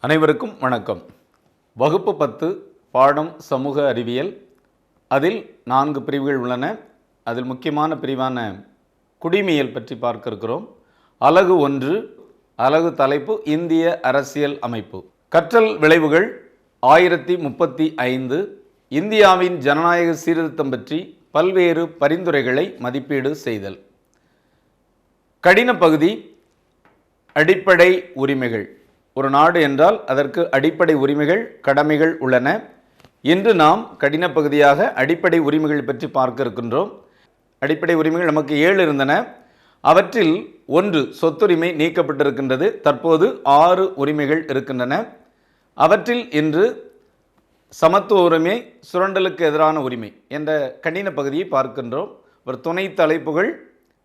அனைவருக்கும் வணக்கம். வகுப்பு 10 பாடம் சமூக அறிவியல். அதில் 4 பிரிவுகள் உள்ளன. அதில் முக்கியமான பிரிவான குடிமையியல் பற்றி பார்க்க இருக்கிறோம். அலகு 1, அலகு தலைப்பு இந்திய அரசியல் அமைப்பு. கற்றல் விளைவுகள் 1035. இந்தியாவின் ஜனநாயக சீர்திருத்தம் பற்றி பல்வேறு பரிந்துரைகளை மதிப்பீடு செய்தல். கடின பகுதி அடிப்படை உரிமைகள். ஒரு நாடு என்றால் அதற்கு அடிப்படை உரிமைகள், கடமைகள் உள்ளன. இன்று நாம் கடின பகுதியாக அடிப்படை உரிமைகள் பற்றி பார்க்க இருக்கின்றோம். அடிப்படை உரிமைகள் நமக்கு 7 இருந்தன. அவற்றில் 1 சொத்துரிமை நீக்கப்பட்டிருக்கின்றது. தற்போது 6 உரிமைகள் இருக்கின்றன. அவற்றில் இன்று சமத்துவ உரிமை, சுரண்டலுக்கு எதிரான உரிமை என்ற கடின பகுதியை பார்க்கின்றோம். ஒரு துணை தலைப்புகள்: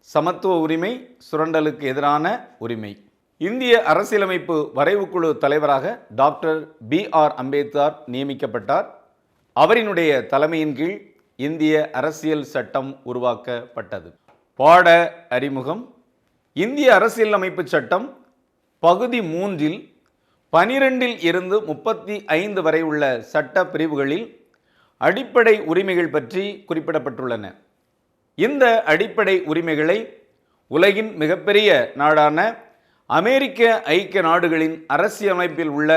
சமத்துவ உரிமை, சுரண்டலுக்கு எதிரான உரிமை. இந்திய அரசியலமைப்பு வரைவுக்குழு தலைவராக டாக்டர் B.R. அம்பேத்கர் நியமிக்கப்பட்டார். அவரினுடைய தலைமையின் கீழ் இந்திய அரசியல் சட்டம் உருவாக்கப்பட்டது. பாட அறிமுகம். இந்திய அரசியலமைப்பு சட்டம் பகுதி 3இல் 12இல் இருந்து 35 வரை உள்ள சட்ட பிரிவுகளில் அடிப்படை உரிமைகள் பற்றி குறிப்பிடப்பட்டுள்ளன. இந்த அடிப்படை உரிமைகளை உலகின் மிகப்பெரிய நாடான அமெரிக்க ஐக்கிய நாடுகளின் அரசியலமைப்பில் உள்ள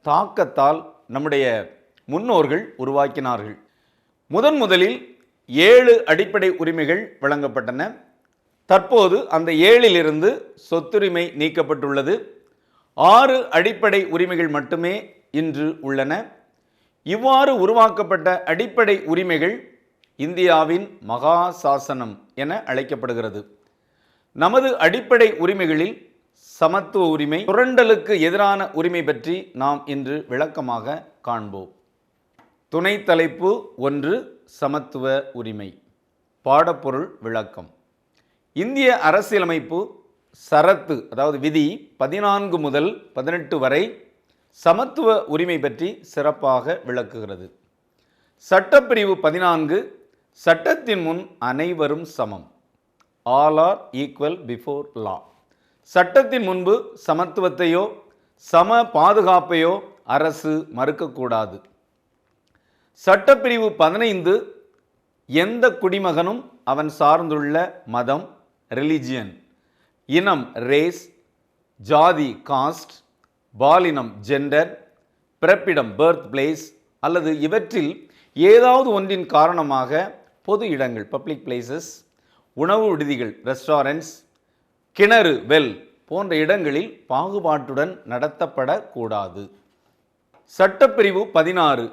தாக்கத்தால் நம்முடைய முன்னோர்கள் உருவாக்கினார்கள். முதலில் 7 அடிப்படை உரிமைகள் வழங்கப்பட்டன. தற்போது அந்த 7இலிருந்து சொத்துரிமை நீக்கப்பட்டுள்ளது. 6 அடிப்படை உரிமைகள் மட்டுமே இன்று உள்ளன. இவ்வாறு உருவாக்கப்பட்ட அடிப்படை உரிமைகள் இந்தியாவின் மகா சாசனம் என அழைக்கப்படுகிறது. நமது அடிப்படை உரிமைகளில் சமத்துவ உரிமை, சுரண்டலுக்கு எதிரான உரிமை பற்றி நாம் இன்று விளக்கமாக காண்போம். துணை தலைப்பு 1, சமத்துவ உரிமை. பாடப்பொருள் விளக்கம். இந்திய அரசியலமைப்பு சரத்து, அதாவது விதி 14 முதல் 18 வரை சமத்துவ உரிமை பற்றி சிறப்பாக விளக்குகிறது. சட்டப்பிரிவு 14, சட்டத்தின் முன் அனைவரும் சமம். All are equal before law. சட்டத்தின் முன்பு சமத்துவத்தையோ சம பாதுகாப்பையோ அரசு மறுக்கக்கூடாது. சட்டப்பிரிவு 15, எந்த குடிமகனும் அவன் சார்ந்துள்ள மதம், ரிலிஜியன், இனம், ரேஸ், ஜாதி, காஸ்ட், பாலினம், ஜெண்டர், பிறப்பிடம், பர்த் பிளேஸ் அல்லது இவற்றில் ஏதாவது ஒன்றின் காரணமாக பொது இடங்கள், பப்ளிக் பிளேசஸ், உணவு விடுதிகள், ரெஸ்டாரண்ட்ஸ், கிணறு, வெல் போன்ற இடங்களில் பாகுபாட்டுடன் நடத்தப்படக்கூடாது. சட்டப்பிரிவு 16,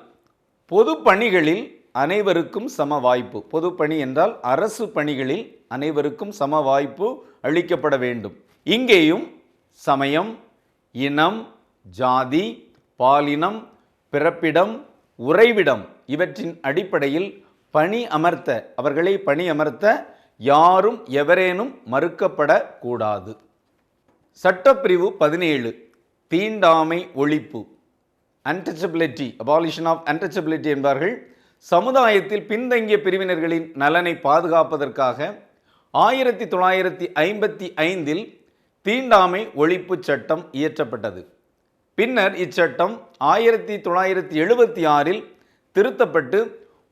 பொது பணிகளில் அனைவருக்கும் சம வாய்ப்பு. பொது பணி என்றால் அரசு பணிகளில் அனைவருக்கும் சம வாய்ப்பு அளிக்கப்பட வேண்டும். இங்கேயும் சமயம், இனம், ஜாதி, பாலினம், பிறப்பிடம், உறைவிடம் இவற்றின் அடிப்படையில் அவர்களை பணி அமர்த்த யாரும் எவரேனும் மறுக்கப்படக்கூடாது. சட்டப்பிரிவு 17, தீண்டாமை ஒழிப்பு, அன்டச்சபிலிட்டி, அபாலிஷன் ஆஃப் அன்டச்சபிலிட்டி என்பார்கள். சமுதாயத்தில் பின்தங்கிய பிரிவினர்களின் நலனை பாதுகாப்பதற்காக 1955இல் தீண்டாமை ஒழிப்பு சட்டம் இயற்றப்பட்டது. பின்னர் இச்சட்டம் 1976இல் திருத்தப்பட்டு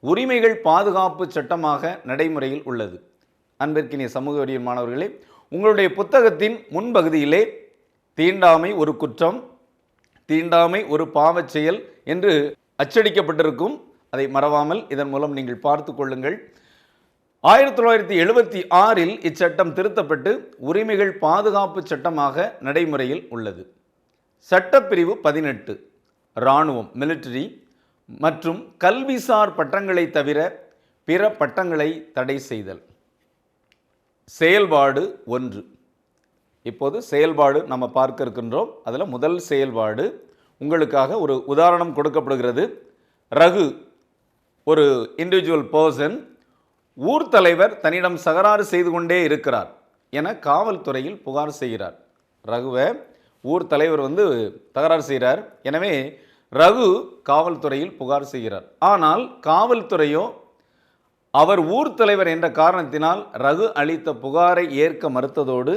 உரிமைகள் பாதுகாப்பு சட்டமாக நடைமுறையில் உள்ளது. அன்பிற்கினிய சமூக அறிவியல் மாணவர்களே, உங்களுடைய புத்தகத்தின் முன்பகுதியிலே தீண்டாமை ஒரு குற்றம், தீண்டாமை ஒரு பாவச் செயல் என்று அச்சடிக்கப்பட்டிருக்கும். அதை மறவாமல் இதன் மூலம் நீங்கள் பார்த்து கொள்ளுங்கள். 1976இல் இச்சட்டம் திருத்தப்பட்டு உரிமைகள் பாதுகாப்பு சட்டமாக நடைமுறையில் உள்ளது. சட்டப்பிரிவு 18, இராணுவம், மிலிட்டரி மற்றும் கல்விசார் பட்டங்களை தவிர பிற பட்டங்களை தடை செய்தல். செயல்பாடு 1. இப்போது செயல்பாடு நம்ம பார்க்க இருக்கின்றோம். அதில் முதல் செயல்பாடு உங்களுக்காக ஒரு உதாரணம் கொடுக்கப்படுகிறது. ரகு ஒரு இண்டிவிஜுவல் பர்சன், ஊர் தலைவர் தன்னிடம் தகராறு செய்து கொண்டே இருக்கிறார் என காவல்துறையில் புகார் செய்கிறார். ரகுவை ஊர் தலைவர் தகராறு செய்கிறார். எனவே ரகு காவல்துறையில் புகார் செய்கிறார். ஆனால் காவல்துறையோ அவர் ஊர் தலைவர் என்ற காரணத்தினால் ரகு அளித்த புகாரை ஏற்க மறுத்ததோடு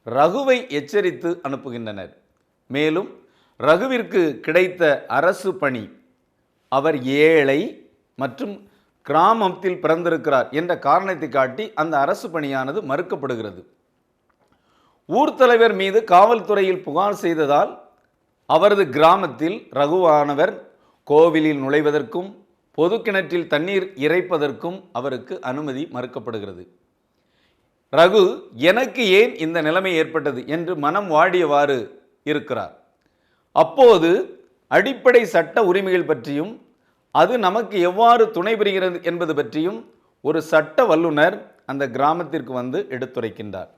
ரகுவை எச்சரித்து அனுப்புகின்றனர். மேலும் ரகுவிற்கு கிடைத்த அரசு பணி, அவர் ஏழை மற்றும் கிராமத்தில் பிறந்திருக்கிறார் என்ற காரணத்தை காட்டி அந்த அரசு பணியானது மறுக்கப்படுகிறது. ஊர் தலைவர் மீது காவல்துறையில் புகார் செய்ததால் அவரது கிராமத்தில் ரகுவானவர் கோவிலில் நுழைவதற்கும் பொது கிணற்றில் தண்ணீர் இறைப்பதற்கும் அவருக்கு அனுமதி மறுக்கப்படுகிறது. ரகு எனக்கு ஏன் இந்த நிலைமை ஏற்பட்டது என்று மனம் வாடியவாறு இருக்கிறார். அப்போது அடிப்படை சட்ட உரிமைகள் பற்றியும் அது நமக்கு எவ்வாறு துணை புரிகிறது என்பது பற்றியும் ஒரு சட்ட வல்லுனர் அந்த கிராமத்திற்கு வந்து எடுத்துரைக்கின்றார்.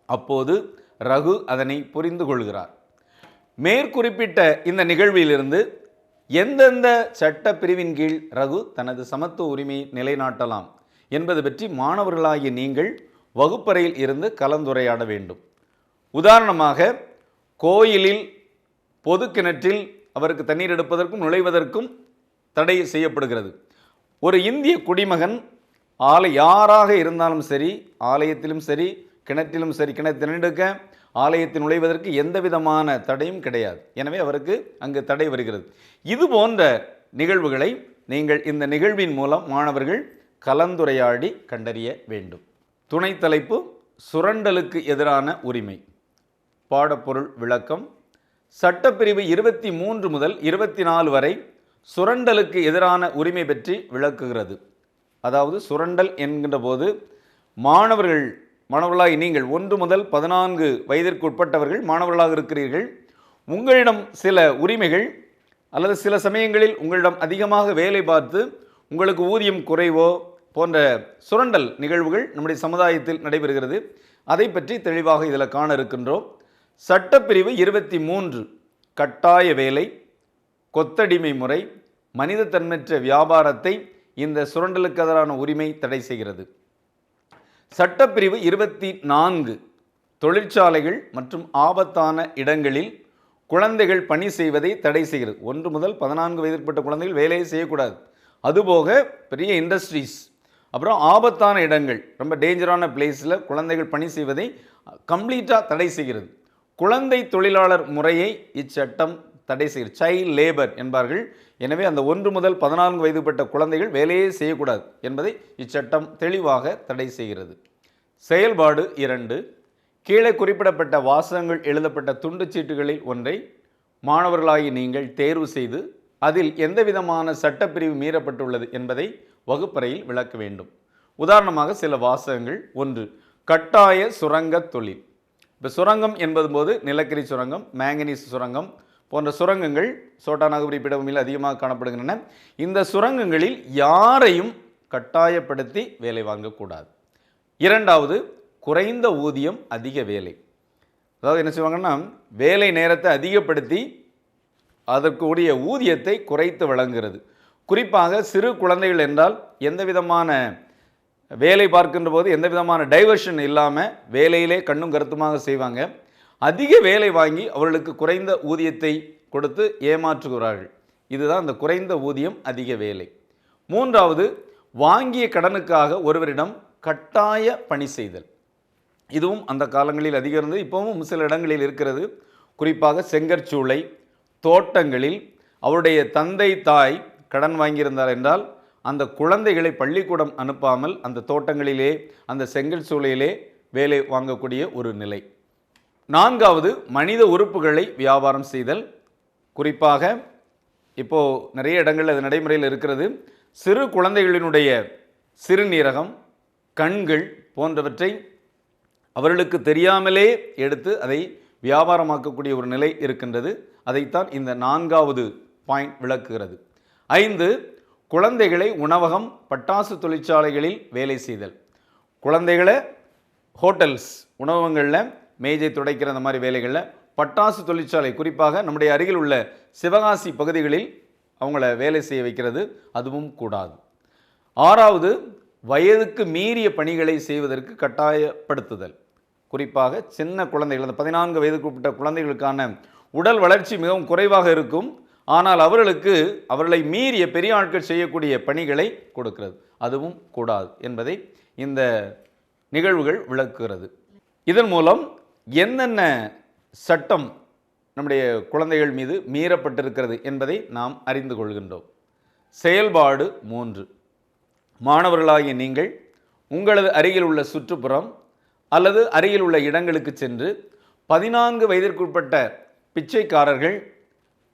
அப்போது ரகு அதனை புரிந்து கொள்கிறார். மேற்குறிப்பிட்ட இந்த நிகழ்விலிருந்து எந்தெந்த சட்ட பிரிவின் கீழ் ரகு தனது சமத்துவ உரிமையை நிலைநாட்டலாம் என்பது பற்றி மாணவர்களாகிய நீங்கள் வகுப்பறையில் இருந்து கலந்துரையாட வேண்டும். உதாரணமாக, கோயிலில் பொது கிணற்றில் அவருக்கு தண்ணீர் எடுப்பதற்கும் நுழைவதற்கும் தடை செய்யப்படுகிறது. ஒரு இந்திய குடிமகன் யாராக இருந்தாலும் சரி, ஆலயத்திலும் சரி கிணற்றிலும் சரி, கிணற்று எடுக்க ஆலயத்தில் நுழைவதற்கு எந்த விதமான தடையும் கிடையாது. எனவே அவருக்கு அங்கு தடை வருகிறது. இது போன்ற நிகழ்வுகளை நீங்கள் இந்த நிகழ்வின் மூலம் மாணவர்கள் கலந்துரையாடி கண்டறிய வேண்டும். துணை தலைப்பு சுரண்டலுக்கு எதிரான உரிமை. பாடப்பொருள் விளக்கம். சட்டப்பிரிவு 23 முதல் 24 வரை சுரண்டலுக்கு எதிரான உரிமை பற்றி விளக்குகிறது. அதாவது சுரண்டல் என்கின்ற போது மாணவர்களாகி நீங்கள் 1 முதல் 14 வயதிற்கு உட்பட்டவர்கள் மாணவர்களாக இருக்கிறீர்கள். உங்களிடம் சில உரிமைகள் அல்லது சில சமயங்களில் உங்களிடம் அதிகமாக வேலை பார்த்து உங்களுக்கு ஊதியம் குறைவோ போன்ற சுரண்டல் நிகழ்வுகள் நம்முடைய சமுதாயத்தில் நடைபெறுகிறது. அதை பற்றி தெளிவாக இதில் காண இருக்கின்றோம். சட்டப்பிரிவு 23 கட்டாய வேலை, கொத்தடிமை முறை, மனித தன்மற்ற வியாபாரத்தை இந்த சுரண்டலுக்கு எதிரான உரிமை தடை செய்கிறது. சட்டப்பிரிவு 24 தொழிற்சாலைகள் மற்றும் ஆபத்தான இடங்களில் குழந்தைகள் பணி செய்வதை தடை செய்கிறது. 1 முதல் 14 வயதிற்குட்பட்ட குழந்தைகள் வேலையை செய்யக்கூடாது. அதுபோக பெரிய இண்டஸ்ட்ரீஸ், அப்புறம் ஆபத்தான இடங்கள், ரொம்ப டேஞ்சரான பிளேஸில் குழந்தைகள் பணி செய்வதை கம்ப்ளீட்டாக தடை செய்கிறது. குழந்தை தொழிலாளர் முறையை இச்சட்டம் தடை செய்கிறது. சைல்ட் லேபர் என்பார்கள். எனவே அந்த 1 முதல் 14 வயதுப்பட்ட குழந்தைகள் வேலையே செய்யக்கூடாது என்பதை இச்சட்டம் தெளிவாக தடை செய்கிறது. செயல்பாடு 2. கீழே குறிப்பிடப்பட்ட வாசகங்கள் எழுதப்பட்ட துண்டுச்சீட்டுகளில் ஒன்றை மாணவர்களாகி நீங்கள் தேர்வு செய்து அதில் எந்த விதமான சட்டப்பிரிவு மீறப்பட்டுள்ளது என்பதை வகுப்பறையில் விளக்க வேண்டும். உதாரணமாக சில வாசகங்கள். 1. கட்டாய சுரங்க தொழில். இப்போ சுரங்கம் என்பது போது நிலக்கரி சுரங்கம், மேங்கனீஸ் சுரங்கம் போன்ற சுரங்கங்கள் சோட்டாநாகபுரி பீடபூமியில் அதிகமாக காணப்படுகின்றன. இந்த சுரங்கங்களில் யாரையும் கட்டாயப்படுத்தி வேலை வாங்கக்கூடாது. 2. குறைந்த ஊதியம், அதிக வேலை. அதாவது என்ன செய்வாங்கன்னா, வேலை நேரத்தை அதிகப்படுத்தி அதற்குரிய ஊதியத்தை குறைத்து வழங்குகிறது. குறிப்பாக சிறு குழந்தைகள் என்றால் எந்த விதமான வேலை பார்க்கின்ற போது எந்த விதமான டைவர்ஷன் இல்லாமல் வேலையிலே கண்ணும் கருத்துமாக செய்வாங்க. அதிக வேலை வாங்கி அவர்களுக்கு குறைந்த ஊதியத்தை கொடுத்து ஏமாற்றுகிறார்கள். இதுதான் அந்த குறைந்த ஊதியம், அதிக வேலை. 3. வாங்கிய கடனுக்காக ஒருவரிடம் கட்டாய பணி செய்தல். இதுவும் அந்த காலங்களில் அதிகம் இருந்தது, இப்போவும் சில இடங்களில் இருக்கிறது. குறிப்பாக செங்கற்சூளை, தோட்டங்களில் அவருடைய தந்தை தாய் கடன் வாங்கியிருந்தார் என்றால் அந்த குழந்தைகளை பள்ளிக்கூடம் அனுப்பாமல் அந்த தோட்டங்களிலே அந்த செங்கல் சூளையிலே வேலை வாங்கக்கூடிய ஒரு நிலை. 4. மனித உறுப்புகளை வியாபாரம் செய்தல். குறிப்பாக இப்போது நிறைய இடங்களில் அது நடைமுறையில் இருக்கிறது. சிறு குழந்தைகளினுடைய சிறுநீரகம், கண்கள் போன்றவற்றை அவர்களுக்கு தெரியாமலே எடுத்து அதை வியாபாரமாக்கக்கூடிய ஒரு நிலை இருக்கின்றது. அதைத்தான் இந்த 4வது பாயிண்ட் விளக்குகிறது. 5. குழந்தைகளை உணவகம், பட்டாசு தொழிற்சாலைகளில் வேலை செய்தல். குழந்தைகளை ஹோட்டல்ஸ், உணவகங்களில் மேஜை துடைக்கிற அந்த மாதிரி வேலைகளில், பட்டாசு தொழிற்சாலை குறிப்பாக நம்முடைய அருகில் உள்ள சிவகாசி பகுதிகளில் அவங்கள வேலை செய்ய வைக்கிறது, அதுவும் கூடாது. 6. வயதுக்கு மீறிய பணிகளை செய்வதற்கு கட்டாயப்படுத்துதல். குறிப்பாக சின்ன குழந்தைகள், அந்த 14 வயதுக்கு உட்பட்ட குழந்தைகளுக்கான உடல் வளர்ச்சி மிகவும் குறைவாக இருக்கும். ஆனால் அவர்களை மீறிய பெரிய ஆட்கள் செய்யக்கூடிய பணிகளை கொடுக்கிறது, அதுவும் கூடாது என்பதை இந்த நிகழ்வுகள் விளக்குகிறது. இதன் மூலம் என்னென்ன சட்டம் நம்முடைய குழந்தைகள் மீது மீறப்பட்டிருக்கிறது என்பதை நாம் அறிந்து கொள்கின்றோம். செயல்பாடு 3. மாணவர்களாகிய நீங்கள் உங்களது அருகில் உள்ள சுற்றுப்புறம் அல்லது அருகில் உள்ள இடங்களுக்கு சென்று 14 வயதிற்குட்பட்ட பிச்சைக்காரர்கள்,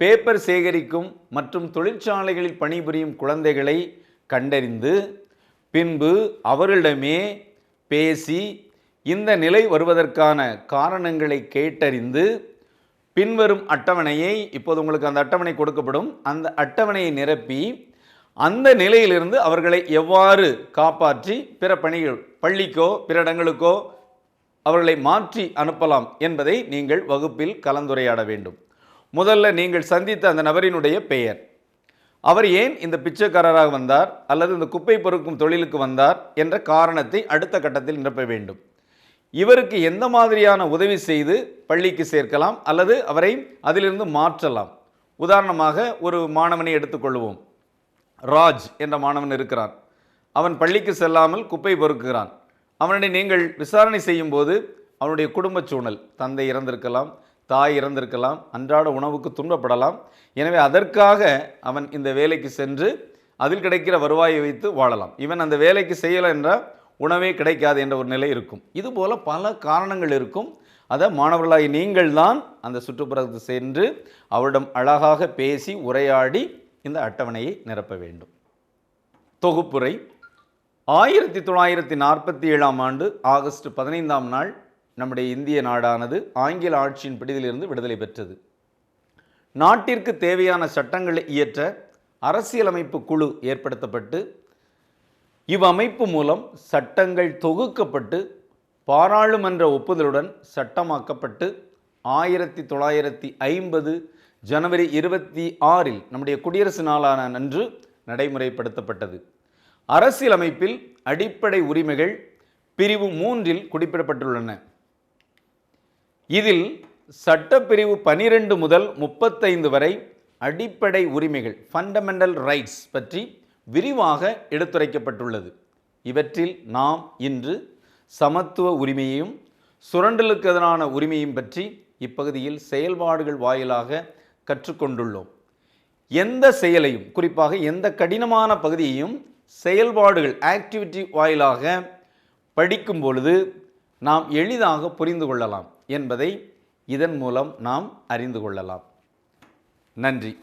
பேப்பர் சேகரிக்கும் மற்றும் தொழிற்சாலைகளில் பணிபுரியும் குழந்தைகளை கண்டறிந்து பின்பு அவர்களிடமே பேசி இந்த நிலை வருவதற்கான காரணங்களை கேட்டறிந்து பின்வரும் அட்டவணையை, இப்போது உங்களுக்கு அந்த அட்டவணை கொடுக்கப்படும், அந்த அட்டவணையை நிரப்பி அந்த நிலையிலிருந்து அவர்களை எவ்வாறு காப்பாற்றி பிற பணிகள், பள்ளிக்கோ பிற இடங்களுக்கோ அவர்களை மாற்றி அனுப்பலாம் என்பதை நீங்கள் வகுப்பில் கலந்துரையாட வேண்டும். முதல்ல நீங்கள் சந்தித்த அந்த நபரினுடைய பெயர், அவர் ஏன் இந்த பிச்சைக்காரராக வந்தார் அல்லது இந்த குப்பை பொறுக்கும் தொழிலுக்கு வந்தார் என்ற காரணத்தை அடுத்த கட்டத்தில் நிரப்ப வேண்டும். இவருக்கு எந்த மாதிரியான உதவி செய்து பள்ளிக்கு சேர்க்கலாம் அல்லது அவரை அதிலிருந்து மாற்றலாம். உதாரணமாக ஒரு மாணவனை எடுத்துக்கொள்வோம். ராஜ் என்ற மாணவன் இருக்கிறான். அவன் பள்ளிக்கு செல்லாமல் குப்பை பொறுக்குகிறான். அவனை நீங்கள் விசாரணை செய்யும் போது அவனுடைய குடும்ப சூழல், தந்தை இறந்திருக்கலாம், தாய் இறந்திருக்கலாம், அன்றாட உணவுக்கு துன்பப்படலாம். எனவே அதற்காக அவன் இந்த வேலைக்கு சென்று அதில் கிடைக்கிற வருவாயை வைத்து வாழலாம். இவன் அந்த வேலைக்கு செய்யலை என்றால் உணவே கிடைக்காது என்ற ஒரு நிலை இருக்கும். இதுபோல் பல காரணங்கள் இருக்கும். அதை மாணவர்களாகி நீங்கள் தான் அந்த சுற்றுப்புறத்துக்கு சென்று அவரிடம் அழகாக பேசி உரையாடி இந்த அட்டவணையை நிரப்ப வேண்டும். தொகுப்புரை. 1947ஆம் ஆண்டு ஆகஸ்ட் 15ஆம் நாள் நம்முடைய இந்திய நாடானது ஆங்கில ஆட்சியின் பிடியிலிருந்து விடுதலை பெற்றது. நாட்டிற்கு தேவையான சட்டங்களை இயற்ற அரசியலமைப்பு குழு ஏற்படுத்தப்பட்டு இவ்வமைப்பு மூலம் சட்டங்கள் தொகுக்கப்பட்டு பாராளுமன்ற ஒப்புதலுடன் சட்டமாக்கப்பட்டு 1950 ஜனவரி 26 நம்முடைய குடியரசு நாளான அன்று நடைமுறைப்படுத்தப்பட்டது. அரசியலமைப்பில் அடிப்படை உரிமைகள் பிரிவு 3 குறிப்பிடப்பட்டுள்ளன. இதில் சட்டப்பிரிவு 12 முதல் 35 வரை அடிப்படை உரிமைகள் ஃபண்டமெண்டல் ரைட்ஸ் பற்றி விரிவாக எடுத்துரைக்கப்பட்டுள்ளது. இவற்றில் நாம் இன்று சமத்துவ உரிமையையும் சுரண்டலுக்கு எதிரான உரிமையும் பற்றி இப்பகுதியில் செயல்பாடுகள் வாயிலாக கற்றுக்கொண்டுள்ளோம். எந்த செயலையும், குறிப்பாக எந்த கடினமான பகுதியையும் செயல்பாடுகள் ஆக்டிவிட்டி வாயிலாக படிக்கும் பொழுது நாம் எளிதாக புரிந்து கொள்ளலாம் என்பதை இதன் மூலம் நாம் அறிந்து கொள்ளலாம். நன்றி.